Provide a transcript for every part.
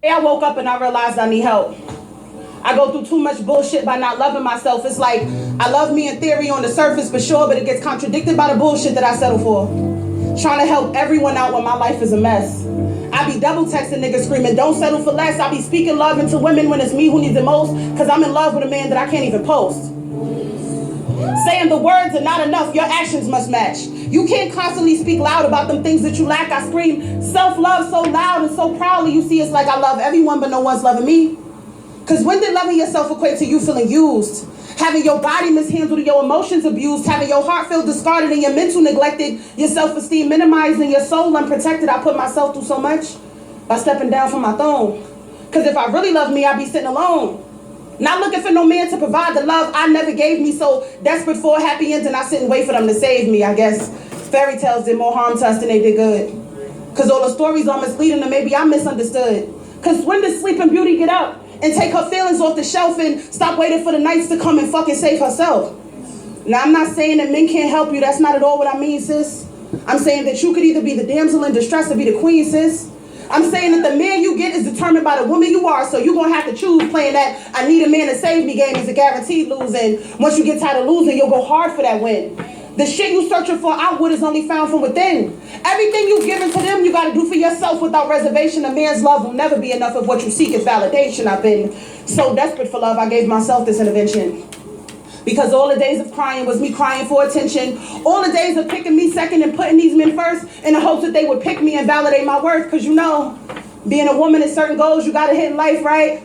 I woke up and I realized I need help. I go through too much bullshit by not loving myself. It's like I love me in theory on the surface for sure, but it gets contradicted by the bullshit that I settle for. Trying to help everyone out when my life is a mess. I be double texting niggas screaming, don't settle for less. I be speaking love into women when it's me who needs it most, because I'm in love with a man that I can't even post. Saying the words are not enough, your actions must match. You can't constantly speak loud about them things that you lack. I scream self-love so loud and so proudly. You see, it's like I love everyone, but no one's loving me. Because when did loving yourself equate to you feeling used? Having your body mishandled and your emotions abused, having your heart feel discarded and your mental neglected, your self-esteem minimized and your soul unprotected. I put myself through so much by stepping down from my throne. Because if I really loved me, I'd be sitting alone. Not looking for no man to provide the love I never gave me, so desperate for a happy ending, I sit and wait for them to save me. I guess fairy tales did more harm to us than they did good. Because all the stories are misleading and maybe I'm misunderstood. Because when does Sleeping Beauty get up and take her feelings off the shelf and stop waiting for the nights to come and fucking save herself? Now, I'm not saying that men can't help you. That's not at all what I mean, sis. I'm saying that you could either be the damsel in distress or be the queen, sis. I'm saying that the man you get is determined by the woman you are, so you're going to have to choose. Playing that I need a man to save me game is a guaranteed losing. Once you get tired of losing, you'll go hard for that win. The shit you searching for outward is only found from within. Everything you've given to them, you got to do for yourself without reservation. A man's love will never be enough if what you seek is validation. I've been so desperate for love, I gave myself this intervention. Because all the days of crying was me crying for attention. All the days of picking me second and putting these men first in the hopes that they would pick me and validate my worth. Because you know, being a woman is certain goals you got to hit in life, right?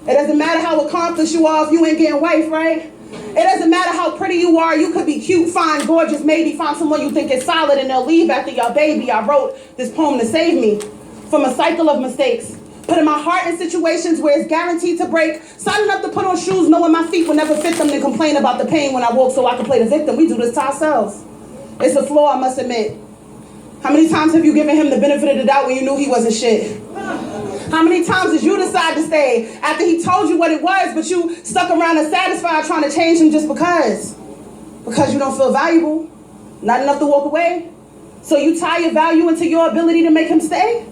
It doesn't matter how accomplished you are if you ain't getting wife, right? It doesn't matter how pretty you are. You could be cute, fine, gorgeous, maybe find someone you think is solid and they'll leave after your baby. I wrote this poem to save me from a cycle of mistakes. Putting my heart in situations where it's guaranteed to break. Signing up to put on shoes knowing my feet will never fit them, then complain about the pain when I walk so I can play the victim. We do this to ourselves. It's a flaw, I must admit. How many times have you given him the benefit of the doubt when you knew he wasn't shit? How many times did you decide to stay after he told you what it was, but you stuck around unsatisfied trying to change him just because? Because you don't feel valuable? Not enough to walk away? So you tie your value into your ability to make him stay?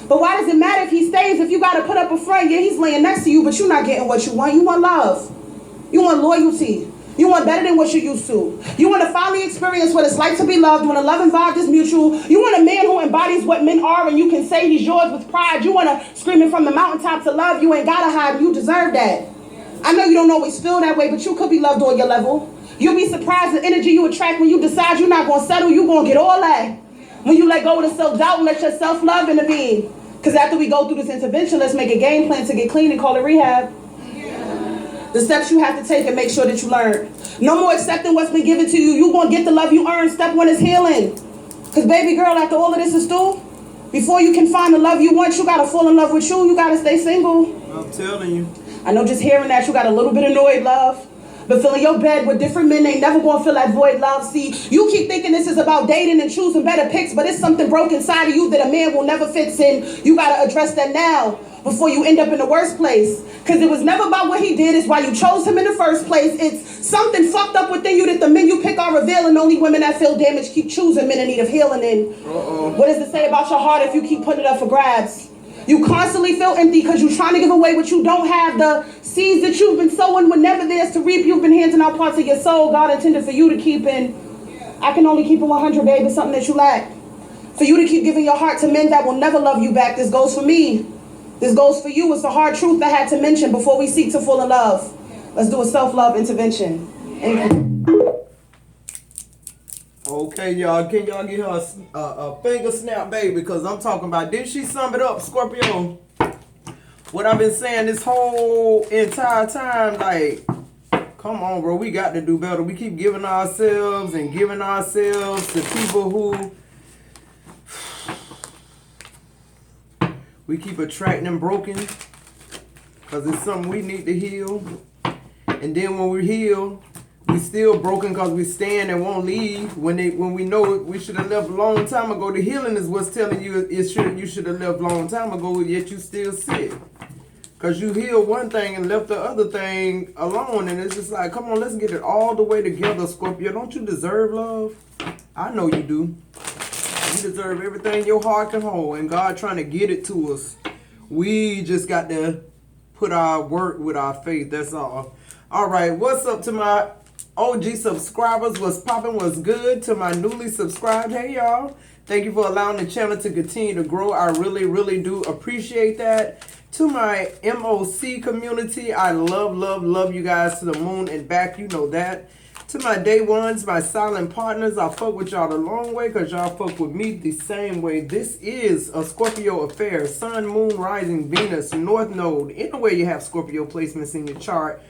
But why does it matter if he stays if you got to put up a front? Yeah, he's laying next to you, but you're not getting what you want. You want love. You want loyalty. You want better than what you're used to. You want to finally experience what it's like to be loved when a love and vibe is mutual. You want a man who embodies what men are and you can say he's yours with pride. You want to scream it from the mountaintop to love. You ain't got to hide. You deserve that. I know you don't always feel that way, but you could be loved on your level. You'll be surprised the energy you attract when you decide you're not going to settle. You're going to get all that. When you let go of the self-doubt and let your self-love intervene. Because after we go through this intervention, let's make a game plan to get clean and call it rehab. The steps you have to take and make sure that you learn. No more accepting what's been given to you. You're going to get the love you earned. Step one is healing. Because baby girl, after all of this is through, before you can find the love you want, you got to fall in love with you. You got to stay single. I'm telling you. I know just hearing that you got a little bit annoyed, love. But filling your bed with different men ain't never gonna fill that void, love. See, you keep thinking this is about dating and choosing better picks, but it's something broken inside of you that a man will never fix, and you gotta address that now before you end up in the worst place. Because it was never about what he did, it's why you chose him in the first place. It's something fucked up within you that the men you pick are revealing. Only women that feel damaged keep choosing men in need of healing. And what does it say about your heart if you keep putting it up for grabs? You constantly feel empty because you're trying to give away what you don't have. The seeds that you've been sowing were never theirs to reap. You've been handing out parts of your soul God intended for you to keep. And I can only keep it 100, babe. It's something that you lack. For you to keep giving your heart to men that will never love you back. This goes for me. This goes for you. It's a hard truth I had to mention before we seek to fall in love. Let's do a self-love intervention. Amen. Okay, y'all. Can y'all get her a finger snap, baby? Because I'm talking about, didn't she sum it up, Scorpio? What I've been saying this whole entire time, like, come on, bro. We got to do better. We keep giving ourselves and giving ourselves to people who... We keep attracting them broken because it's something we need to heal. And then when we heal... We still broken because we stand and won't leave. When we know we should have left a long time ago. The healing is what's telling you you should have left a long time ago, yet you still sick. Because you healed one thing and left the other thing alone. And it's just like, come on, let's get it all the way together, Scorpio. Don't you deserve love? I know you do. You deserve everything your heart can hold. And God trying to get it to us. We just got to put our work with our faith. That's all. All right. What's up to my OG subscribers? What's popping? What's good? To my newly subscribed, hey y'all. Thank you for allowing the channel to continue to grow. I really, really do appreciate that. To my MOC community, I love you guys to the moon and back. You know that. To my day ones, my silent partners, I fuck with y'all the long way because y'all fuck with me the same way. This is a Scorpio affair. Sun, moon, rising, Venus, north node. Anyway, you have Scorpio placements in your chart.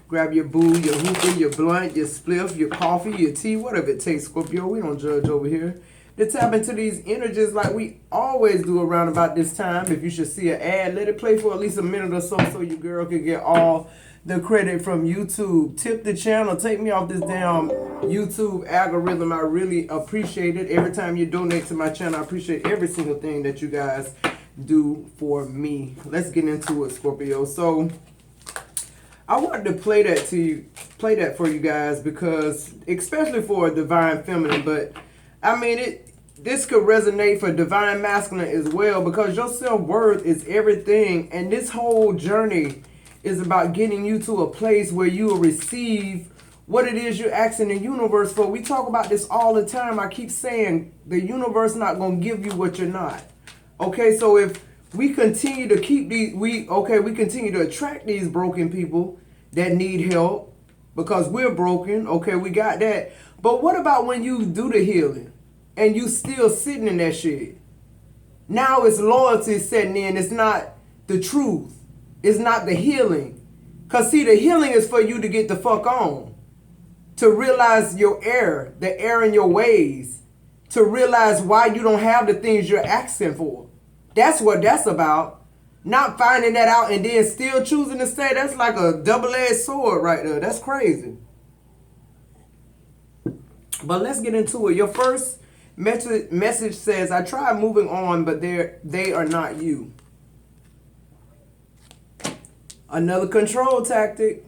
Grab your boo, your hookah, your blunt, your spliff, your coffee, your tea, whatever it takes, Scorpio. We don't judge over here. To tap into these energies like we always do around about this time. If you should see an ad, let it play for at least a minute or so your girl can get all the credit from YouTube. Tip the channel. Take me off this damn YouTube algorithm. I really appreciate it. Every time you donate to my channel, I appreciate every single thing that you guys do for me. Let's get into it, Scorpio. So I wanted to play that for you guys because, especially for a divine feminine, but I mean this could resonate for divine masculine as well because your self-worth is everything, and this whole journey is about getting you to a place where you will receive what it is you're asking the universe for. We talk about this all the time. I keep saying the universe not going to give you what you're not. Okay, so if we continue to keep we continue to attract these broken people that need help because we're broken. Okay, we got that. But what about when you do the healing and you still sitting in that shit? Now it's loyalty setting in. It's not the truth. It's not the healing. Because see, the healing is for you to get the fuck on. To realize your error, the error in your ways. To realize why you don't have the things you're asking for. That's what that's about. Not finding that out and then still choosing to stay. That's like a double-edged sword right there. That's crazy. But let's get into it. Your first message says, I tried moving on, but they are not you. Another control tactic.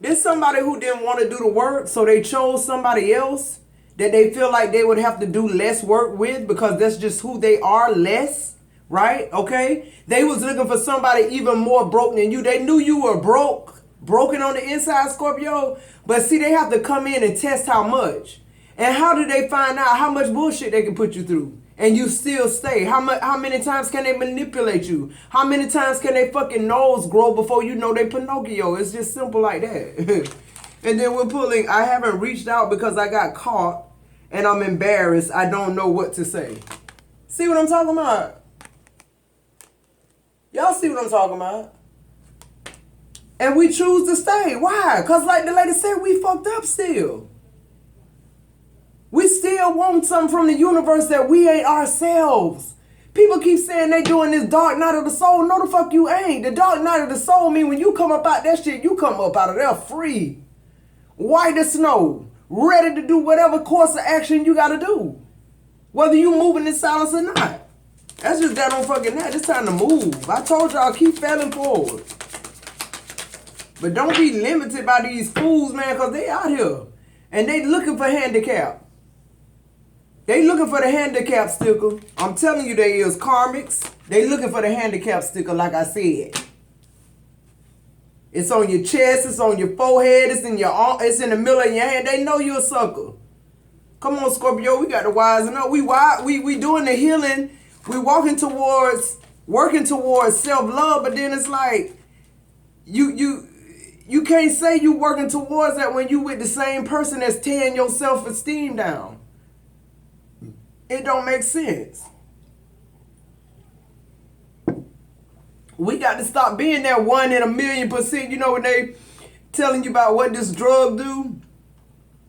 There's somebody who didn't want to do the work, so they chose somebody else that they feel like they would have to do less work with because that's just who they are, less, right? Okay? They was looking for somebody even more broke than you. They knew you were broken on the inside, Scorpio, but see, they have to come in and test how much. And how do they find out how much bullshit they can put you through? And you still stay. How many times can they manipulate you? How many times can they fucking nose grow before you know they Pinocchio? It's just simple like that. And then we're pulling, I haven't reached out because I got caught and I'm embarrassed. I don't know what to say. See what I'm talking about? Y'all see what I'm talking about? And we choose to stay. Why? Because like the lady said, we fucked up still. We still want something from the universe that we ain't ourselves. People keep saying they doing this dark night of the soul. No, the fuck you ain't. The dark night of the soul mean when you come up out that shit, you come up out of there free. White as snow. Ready to do whatever course of action you got to do. Whether you moving in silence or not. That's just that on fucking that. It's time to move. I told y'all, keep failing forward. But don't be limited by these fools, man, because they out here. And they looking for handicap. They looking for the handicap sticker. I'm telling you, they is karmics. They looking for the handicap sticker, like I said. It's on your chest. It's on your forehead. It's in your arm. It's in the middle of your hand. They know you a sucker. Come on, Scorpio. We got to wisen up. We doing the healing. We working towards self-love. But then it's like you can't say you working towards that when you with the same person that's tearing your self-esteem down. It don't make sense. We got to stop being that 1 in a million%. You know when they telling you about what this drug do,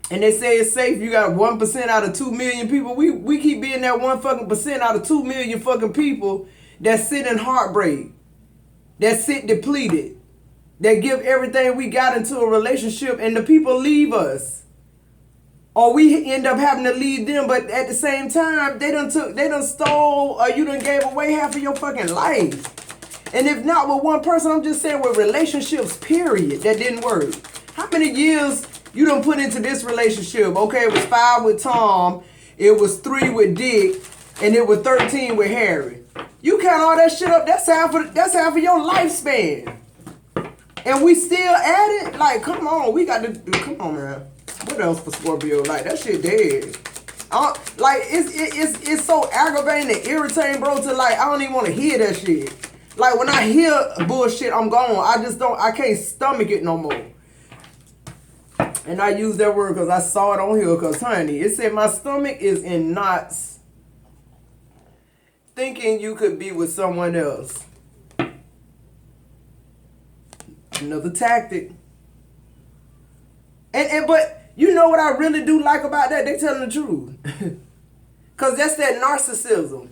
and they say it's safe. You got 1% out of 2 million people. We keep being that 1 fucking percent out of 2 million fucking people that sit in heartbreak, that sit depleted, that give everything we got into a relationship, and the people leave us. Or we end up having to leave them, but at the same time, they done stole, or you done gave away half of your fucking life. And if not with one person, I'm just saying with relationships, period, that didn't work. How many years you done put into this relationship? Okay, it was 5 with Tom, it was 3 with Dick, and it was 13 with Harry. You count all that shit up, that's half of your lifespan. And we still at it? Like, come on, come on, man. What else for Scorpio? Like, that shit dead. Like, it's so aggravating and irritating, bro, to like, I don't even want to hear that shit. Like, when I hear bullshit, I'm gone. I can't stomach it no more. And I use that word because I saw it on here, because, honey, it said my stomach is in knots thinking you could be with someone else. Another tactic. But you know what I really do like about that? They telling the truth. Because that's that narcissism.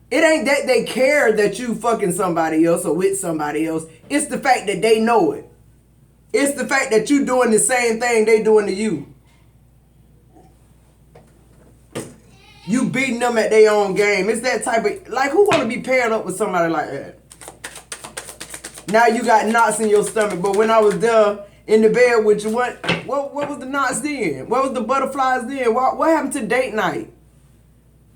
It ain't that they care that you fucking somebody else or with somebody else. It's the fact that they know it. It's the fact that you doing the same thing they doing to you. You beating them at their own game. It's that type of, like, who want to be paired up with somebody like that? Now you got knots in your stomach. But when I was there in the bed with you, what was the knots then? What was the butterflies then? What happened to date night?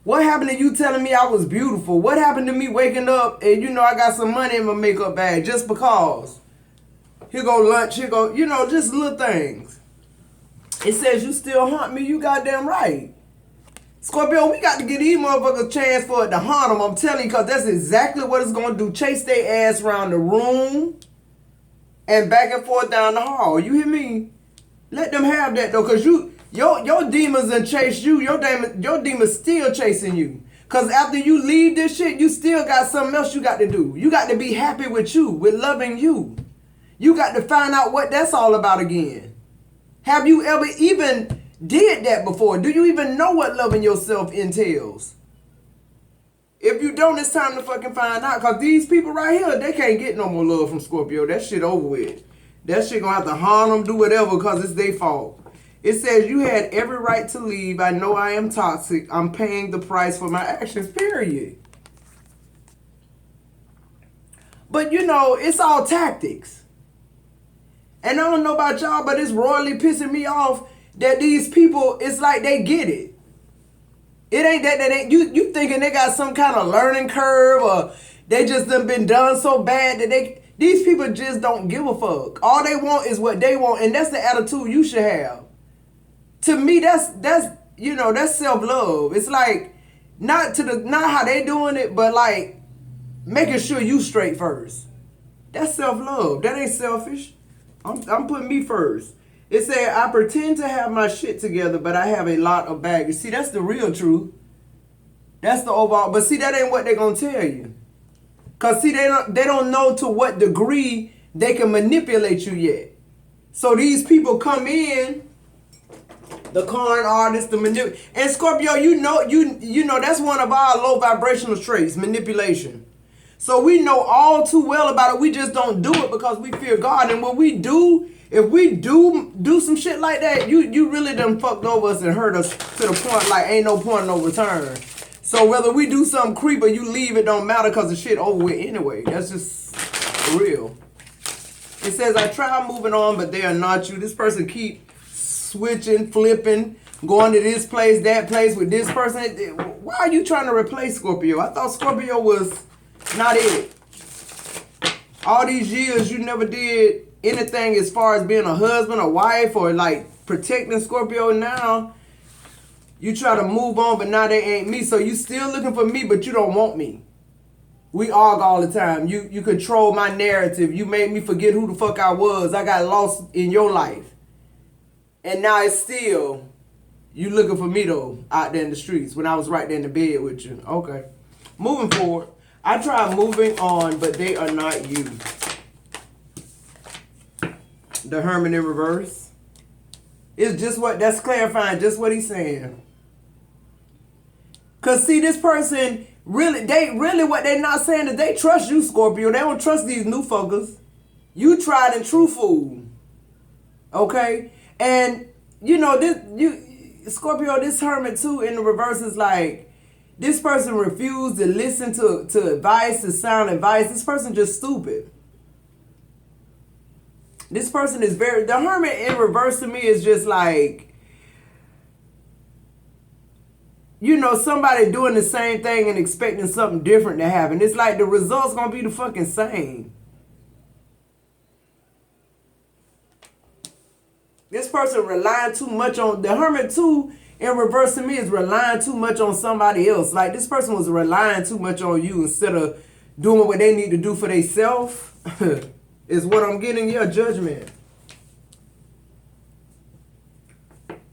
What happened to you telling me I was beautiful? What happened to me waking up and, you know, I got some money in my makeup bag just because? Here go lunch, here go, you know, just little things. It says you still haunt me, you goddamn right. Scorpio, we got to give these motherfuckers a chance for it to haunt them, I'm telling you, because that's exactly what it's going to do. Chase their ass around the room and back and forth down the hall. You hear me? Let them have that, though, because your demons done chased you. Your demons still chasing you. Because after you leave this shit, you still got something else you got to do. You got to be happy with you, with loving you. You got to find out what that's all about again. Have you ever even did that before? Do you even know what loving yourself entails? If you don't, it's time to fucking find out. Because these people right here, they can't get no more love from Scorpio. That shit over with. That shit gonna have to harm them, do whatever, because it's their fault. It says, you had every right to leave. I know I am toxic. I'm paying the price for my actions, period. But, you know, it's all tactics. And I don't know about y'all, but it's royally pissing me off that these people, it's like they get it. It ain't that they ain't, you thinking they got some kind of learning curve, or they just done been done so bad that these people just don't give a fuck. All they want is what they want, and that's the attitude you should have. To me, that's you know, that's self-love. It's like, not how they doing it, but like making sure you straight first. That's self-love. That ain't selfish. I'm putting me first. It said, I pretend to have my shit together, but I have a lot of baggage. See, that's the real truth. That's the overall. But see, that ain't what they're going to tell you. Because see, they don't know to what degree they can manipulate you yet. So these people come in, the con artists, the manipulation. And Scorpio, you know that's one of our low vibrational traits, manipulation. So we know all too well about it. We just don't do it because we fear God. And when we do, if we do some shit like that, you really done fucked over us and hurt us to the point like ain't no point no return. So whether we do something creep or you leave, it don't matter because the shit over with anyway. That's just real. It says, I try moving on, but they are not you. This person keep switching, flipping, going to this place, that place with this person. Why are you trying to replace Scorpio? I thought Scorpio was not it. All these years you never did anything as far as being a husband or wife or like protecting Scorpio. Now you try to move on, but now they ain't me. So you still looking for me, but you don't want me. We argue all the time. You control my narrative. You made me forget who the fuck I was. I got lost in your life. And now it's still, you looking for me though, out there in the streets when I was right there in the bed with you. Okay. Moving forward. I tried moving on, but they are not you. The Hermit in reverse. It's just what, that's clarifying just what he's saying. Cause see, this person, really what they're not saying is they trust you, Scorpio. They don't trust these new fuckers. You tried and true fool. Okay? And, you know, Scorpio, this Hermit too in the reverse is like, this person refused to listen to advice, to sound advice. This person just stupid. This person is the Hermit in reverse to me is just like, you know, somebody doing the same thing and expecting something different to happen. It's like the results gonna be the fucking same. This person relying too much on the Hermit too. In reverse to me is relying too much on somebody else. Like this person was relying too much on you instead of doing what they need to do for themselves. Is what I'm getting. Yeah, Judgment.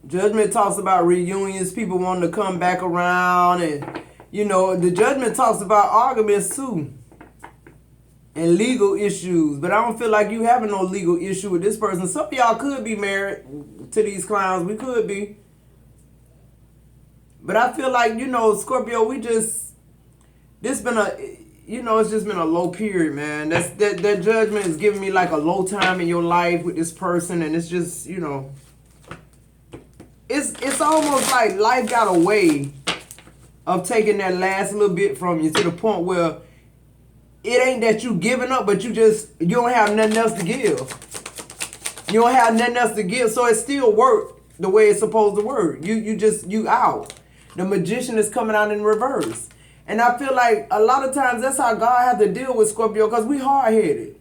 Judgment talks about reunions, people wanting to come back around, and you know, the Judgment talks about arguments too. And legal issues. But I don't feel like you having no legal issue with this person. Some of y'all could be married to these clowns. We could be. But I feel like, you know, Scorpio, it's just been a low period, man. That Judgment is giving me like a low time in your life with this person, and it's just, you know, it's almost like life got a way of taking that last little bit from you to the point where it ain't that you giving up, but you don't have nothing else to give. You don't have nothing else to give, so it still work the way it's supposed to work. You out. The Magician is coming out in reverse. And I feel like a lot of times that's how God has to deal with Scorpio, because we hard-headed.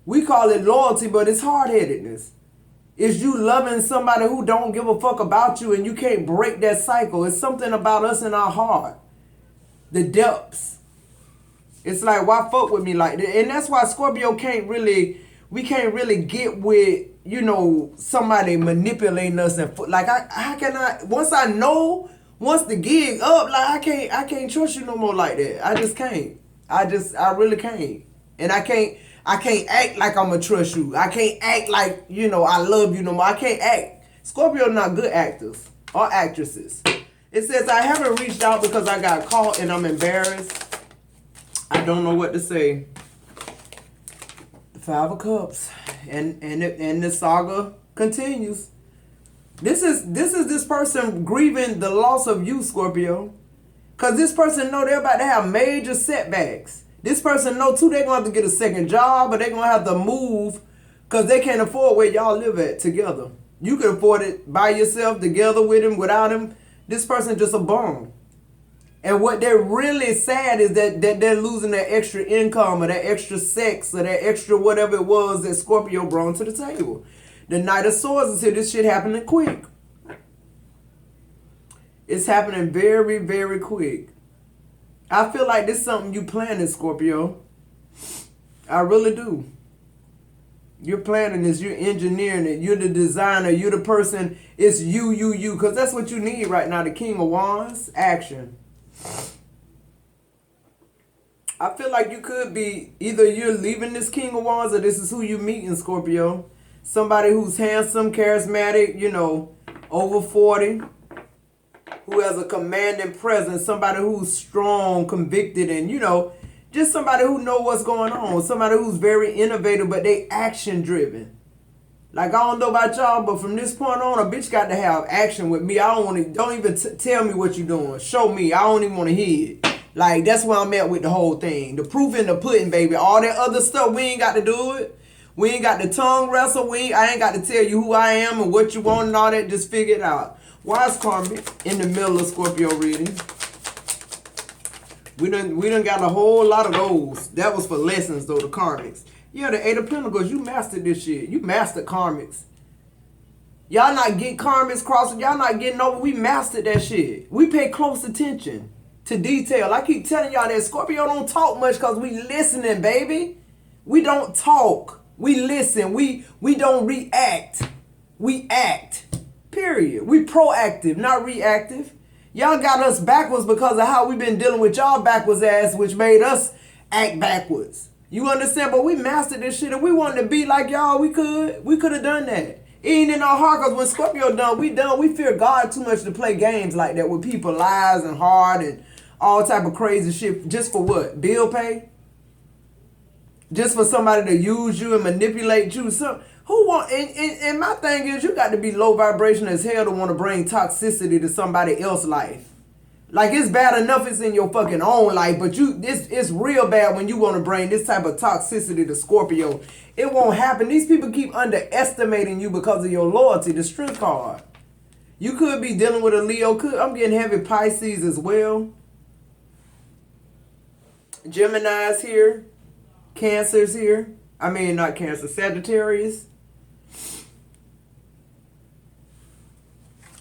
We call it loyalty, but it's hard-headedness. It's you loving somebody who don't give a fuck about you, and you can't break that cycle. It's something about us in our heart. The depths. It's like, why fuck with me like that? And that's why Scorpio can't really get with, you know, somebody manipulating us. And like, how can I, once the gig up, like, I can't trust you no more like that. I just can't. I really can't. And I can't act like I'm gonna trust you. I can't act like, you know, I love you no more. I can't act. Scorpio not good actors or actresses. It says, I haven't reached out because I got caught and I'm embarrassed. I don't know what to say. The Five of Cups, and the saga continues. This is this person grieving the loss of you, Scorpio, cause this person know they're about to have major setbacks. This person know too they're gonna have to get a second job, but they're gonna have to move, cause they can't afford where y'all live at together. You can afford it by yourself, together with him, without him. This person just a bum. And what they're really sad is that they're losing that extra income or that extra sex or that extra whatever it was that Scorpio brought to the table. The Knight of Swords is here. This shit happening quick. It's happening very, very quick. I feel like this is something you planning, Scorpio. I really do. You're planning this. You're engineering it. You're the designer. You're the person. It's you. Because that's what you need right now. The King of Wands. Action. I feel like you could be, either you're leaving this King of Wands or this is who you meet in Scorpio. Somebody who's handsome, charismatic, you know, over 40. Who has a commanding presence. Somebody who's strong, convicted, and, you know, just somebody who know what's going on. Somebody who's very innovative, but they action driven. Like, I don't know about y'all, but from this point on, a bitch got to have action with me. I don't want to, don't even tell me what you're doing. Show me. I don't even want to hear it. Like, that's where I'm at with the whole thing. The proof in the pudding, baby. All that other stuff, we ain't got to do it. We ain't got the tongue wrestle. I ain't got to tell you who I am and what you want and all that. Just figure it out. Why is karma in the middle of Scorpio reading? We done got a whole lot of those. That was for lessons, though, the karmics. Yeah, the Eight of Pentacles, you mastered this shit. You mastered karmics. Y'all not getting karmics crossing. Y'all not getting over. We mastered that shit. We pay close attention to detail. I keep telling y'all that Scorpio don't talk much because we listening, baby. We don't talk. We listen. We don't react. We act. Period. We proactive, not reactive. Y'all got us backwards because of how we've been dealing with y'all backwards ass, which made us act backwards. You understand? But we mastered this shit and we wanted to be like y'all. We could have done that. It ain't in our heart, because when Scorpio done. We fear God too much to play games like that with people, lies and hard and all type of crazy shit. Just for what? Bill pay? Just for somebody to use you and manipulate you? Who want? And my thing is, you got to be low vibration as hell to want to bring toxicity to somebody else's life. Like, it's bad enough it's in your fucking own life, but it's real bad when you want to bring this type of toxicity to Scorpio. It won't happen. These people keep underestimating you because of your loyalty, the strength card. You could be dealing with a Leo. I'm getting heavy Pisces as well. Gemini's here. Cancer's here. I mean, not Cancer, Sagittarius.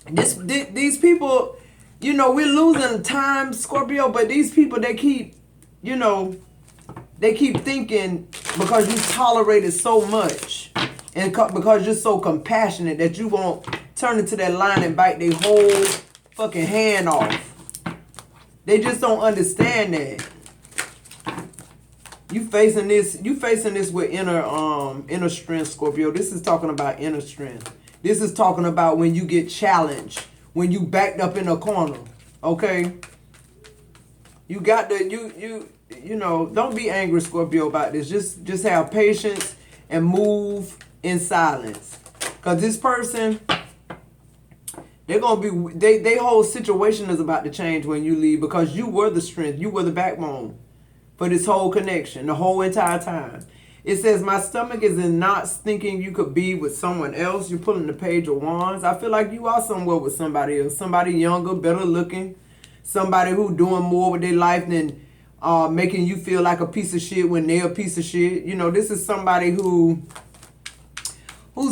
These people, you know, we're losing time, Scorpio, but these people, they keep, you know, they keep thinking because you tolerate it so much and because you're so compassionate that you won't turn into that line and bite their whole fucking hand off. They just don't understand that. You facing this with inner strength, Scorpio. This is talking about inner strength. This is talking about when you get challenged, when you backed up in a corner. Okay? You got to you know, don't be angry, Scorpio, about this. Just have patience and move in silence. Cause this person, they're gonna be they whole situation is about to change when you leave because you were the strength, you were the backbone for this whole connection, the whole entire time. It says, my stomach is in knots thinking you could be with someone else. You're pulling the Page of Wands. I feel like you are somewhere with somebody else. Somebody younger, better looking. Somebody who doing more with their life than making you feel like a piece of shit when they're a piece of shit. You know, this is somebody who's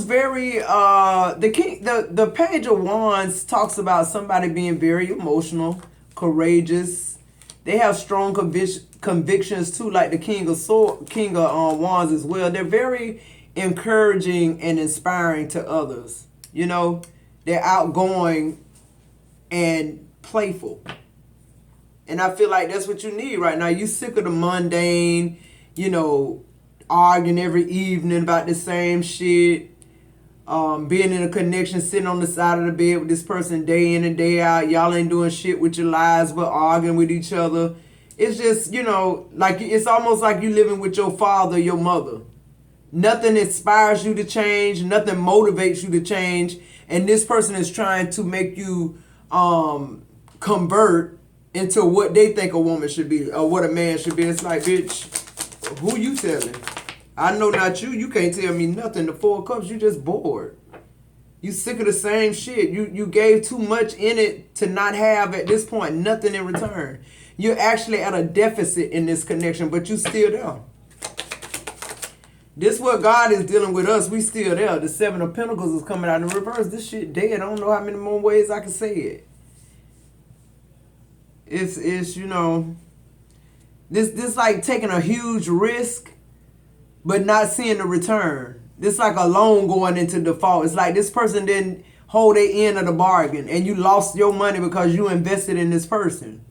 very the Page of Wands talks about somebody being very emotional, courageous. They have strong convictions too, like the King of Wands as well. They're very encouraging and inspiring to others. You know, they're outgoing and playful. And I feel like that's what you need right now. You sick of the mundane, you know, arguing every evening about the same shit. Being in a connection, sitting on the side of the bed with this person day in and day out. Y'all ain't doing shit with your lives but arguing with each other. It's just, you know, like it's almost like you living with your father, your mother. Nothing inspires you to change. Nothing motivates you to change. And this person is trying to make you convert into what they think a woman should be or what a man should be. It's like, bitch, who you telling? I know not you. You can't tell me nothing. The Four of Cups, you just bored. You sick of the same shit. You gave too much in it to not have at this point nothing in return. You're actually at a deficit in this connection, but you still there. This is what God is dealing with us. We still there. The Seven of Pentacles is coming out in reverse. This shit dead. I don't know how many more ways I can say it. It's you know, this like taking a huge risk but not seeing the return. This like a loan going into default. It's like this person didn't hold their end of the bargain and you lost your money because you invested in this person.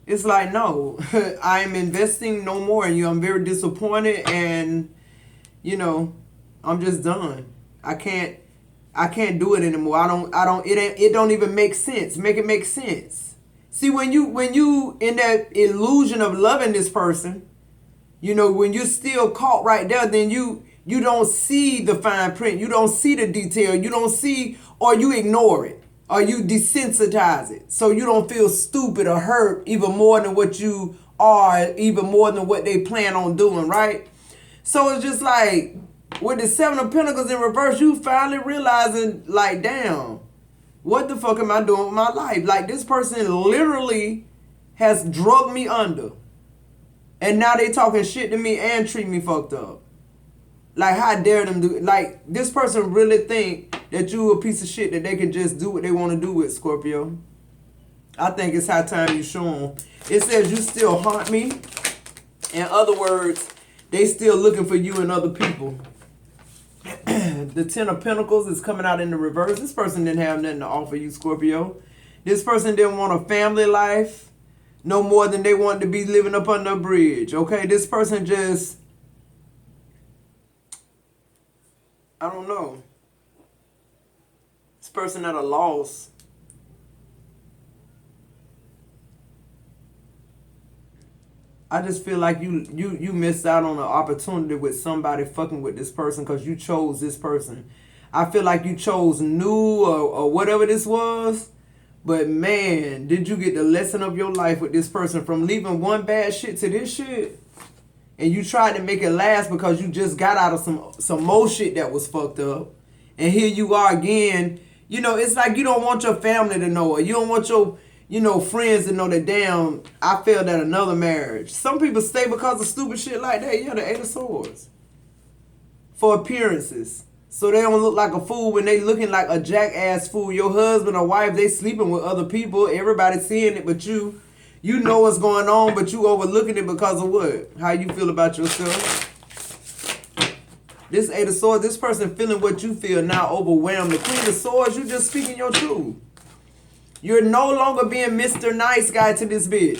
It's like, no, I am investing no more in you. I'm very disappointed and, you know, I'm just done. I can't do it anymore. It don't even make sense. Make it make sense. See, when you in that illusion of loving this person, you know, when you're still caught right there, then you don't see the fine print. You don't see the detail. You don't see, or you ignore it, or you desensitize it. So you don't feel stupid or hurt even more than what you are, even more than what they plan on doing, right? So it's just like, with the Seven of Pentacles in reverse, you finally realizing, like, damn, what the fuck am I doing with my life? Like, this person literally has drugged me under. And now they talking shit to me and treat me fucked up. Like, how dare them do it? Like, this person really think that you a piece of shit that they can just do what they want to do with, Scorpio. I think it's high time you show them. It says you still haunt me. In other words, they still looking for you and other people. The Ten of Pentacles is coming out in the reverse. This person didn't have nothing to offer you, Scorpio. This person didn't want a family life no more than they wanted to be living up under a bridge, okay? This person just, I don't know. This person at a loss. I just feel like you missed out on an opportunity with somebody fucking with this person because you chose this person. I feel like you chose new or whatever this was. But man, did you get the lesson of your life with this person from leaving one bad shit to this shit? And you tried to make it last because you just got out of some more shit that was fucked up. And here you are again, You know, it's like you don't want your family to know, or you don't want your, you know, friends to know that, damn, I failed at another marriage. Some people stay because of stupid shit like that. Yeah, the Eight of Swords. For appearances. So they don't look like a fool when they looking like a jackass fool. Your husband or wife, they sleeping with other people. Everybody seeing it but you. You know what's going on, but you overlooking it because of what? How you feel about yourself. This Eight of Swords, this person feeling what you feel now, overwhelmed. The Queen of Swords, you just speaking your truth. You're no longer being Mr. Nice Guy to this bitch.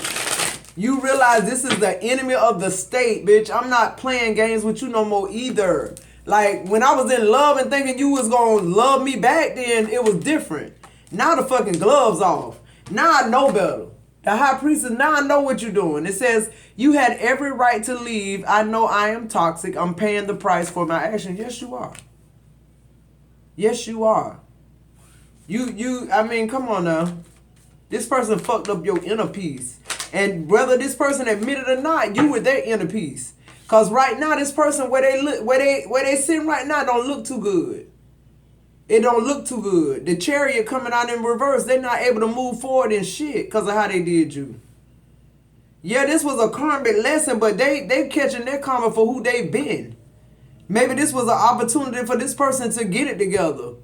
You realize this is the enemy of the state, bitch. I'm not playing games with you no more either. Like, when I was in love and thinking you was gonna love me back then, it was different. Now the fucking gloves off. Now I know better. The High Priestess, now I know what you're doing. It says, you had every right to leave. I know I am toxic. I'm paying the price for my action. Yes, you are. Yes, you are. I mean, come on now. This person fucked up your inner peace. And whether this person admit it or not, you were their inner peace. Cause right now, this person where they sitting right now don't look too good. It don't look too good. The Chariot coming out in reverse, they're not able to move forward in shit because of how they did you. Yeah, this was a karmic lesson, but they catching their karma for who they've been. Maybe this was an opportunity for this person to get it together.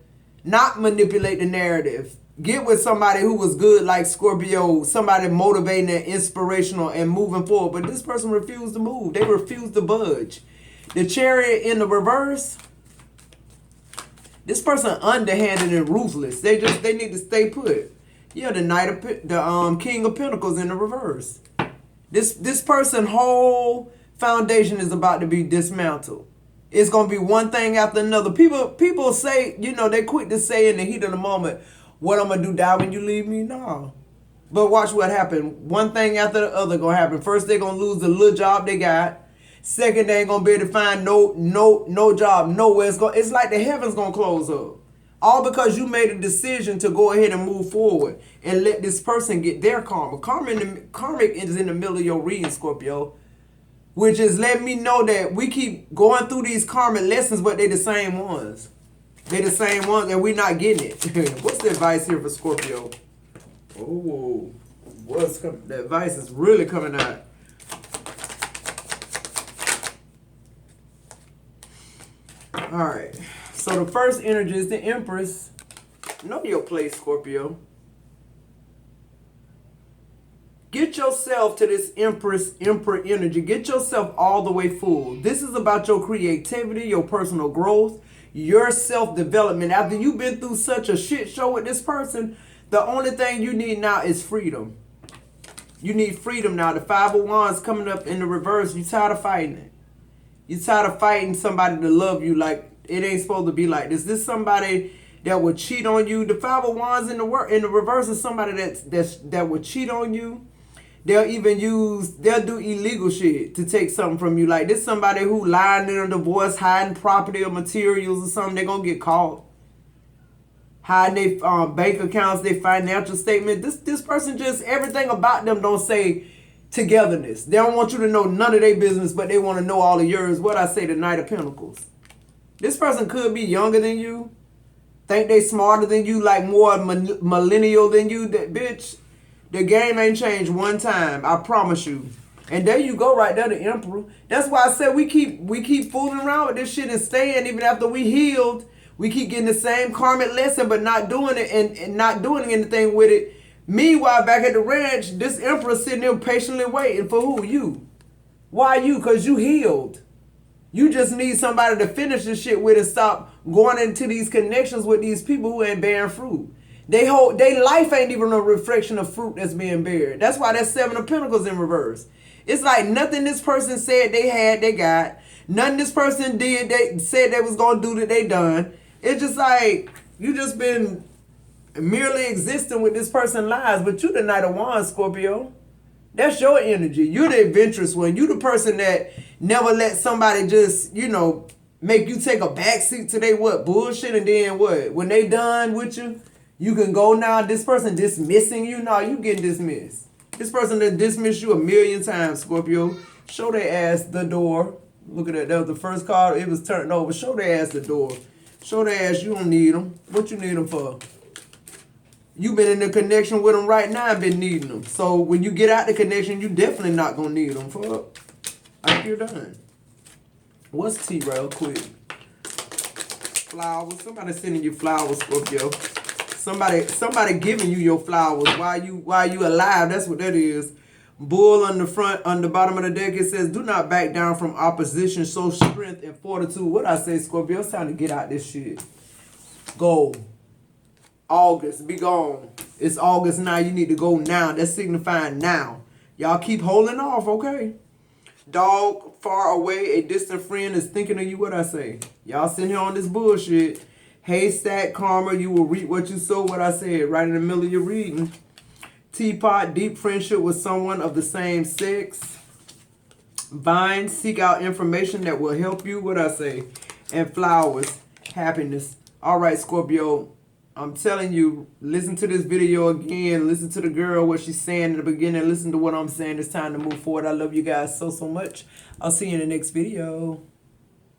Not manipulate the narrative. Get with somebody who was good like Scorpio, somebody motivating and inspirational and moving forward. But this person refused to move. They refused to budge. The Chariot in the reverse, this person underhanded and ruthless. They need to stay put. Yeah, the King of Pentacles in the reverse. This person whole foundation is about to be dismantled. It's gonna be one thing after another. People say, you know, they quick to say in the heat of the moment, what I'm gonna do, die when you leave me? No. But watch what happened. One thing after the other gonna happen. First, they're gonna lose the little job they got. Second, they ain't gonna be able to find no job nowhere. It's like the heavens gonna close up. All because you made a decision to go ahead and move forward and let this person get their karma. Karmic is in the middle of your reading, Scorpio. Which is letting me know that we keep going through these karmic lessons, but they the same ones. They the same ones, and we're not getting it. What's the advice here for Scorpio? Oh, the advice is really coming out. All right. So the first energy is the Empress. Know your place, Scorpio. Get yourself to this Emperor energy. Get yourself all the way full. This is about your creativity, your personal growth, your self-development. After you've been through such a shit show with this person, the only thing you need now is freedom. You need freedom now. The Five of Wands coming up in the reverse. You tired of fighting it. You tired of fighting somebody to love you like it ain't supposed to be like this. This somebody that would cheat on you. The Five of Wands in the reverse is somebody that would cheat on you. They'll do illegal shit to take something from you. Like this somebody who lying in a divorce, hiding property or materials or something, they're gonna get caught. Hiding their bank accounts, their financial statement. This person just, everything about them don't say togetherness. They don't want you to know none of their business, but they want to know all of yours. What I say, the Knight of Pentacles. This person could be younger than you. Think they smarter than you, like more millennial than you. That bitch. The game ain't changed one time, I promise you. And there you go right there, the Emperor. That's why I said we keep fooling around with this shit and staying even after we healed. We keep getting the same karmic lesson but not doing it and not doing anything with it. Meanwhile, back at the ranch, this Emperor sitting there patiently waiting for who? You. Why you? Because you healed. You just need somebody to finish this shit with and stop going into these connections with these people who ain't bearing fruit. They life ain't even a reflection of fruit that's being bared. That's why that Seven of Pentacles in reverse. It's like nothing this person said they had, they got. Nothing this person did, they said they was going to do that they done. It's just like, you just been merely existing with this person's lives, but you the Knight of Wands, Scorpio. That's your energy. You the adventurous one. You the person that never let somebody just, you know, make you take a backseat to they bullshit, and then what? When they done with you, you can go now. This person dismissing you. No, you getting dismissed. This person that dismissed you 1,000,000 times, Scorpio. Show their ass the door. Look at that. That was the first card. It was turned over. Show their ass the door. Show the ass you don't need them. What you need them for? You been in the connection with them right now and been needing them. So when you get out the connection, you definitely not going to need them. Fuck. I think you're done. What's tea real quick? Flowers. Somebody sending you flowers, Scorpio. Somebody giving you your flowers while you alive. That's what that is. Bull on the front, on the bottom of the deck, it says, do not back down from opposition. Show strength and fortitude. What I say, Scorpio? It's time to get out this shit. Go. August, be gone. It's August now. You need to go now. That's signifying now. Y'all keep holding off, okay? Dog, far away, a distant friend is thinking of you. What I say? Y'all sitting here on this bullshit. Haystack karma, you will reap what you sow. What I said right in the middle of your reading. Teapot, deep friendship with someone of the same sex. Vine, seek out information that will help you. What I say? And flowers, happiness. All right, Scorpio. I'm telling you, listen to this video again. Listen to the girl, what she's saying in the beginning. Listen to what I'm saying. It's time to move forward. I love you guys so, so much. I'll see you in the next video.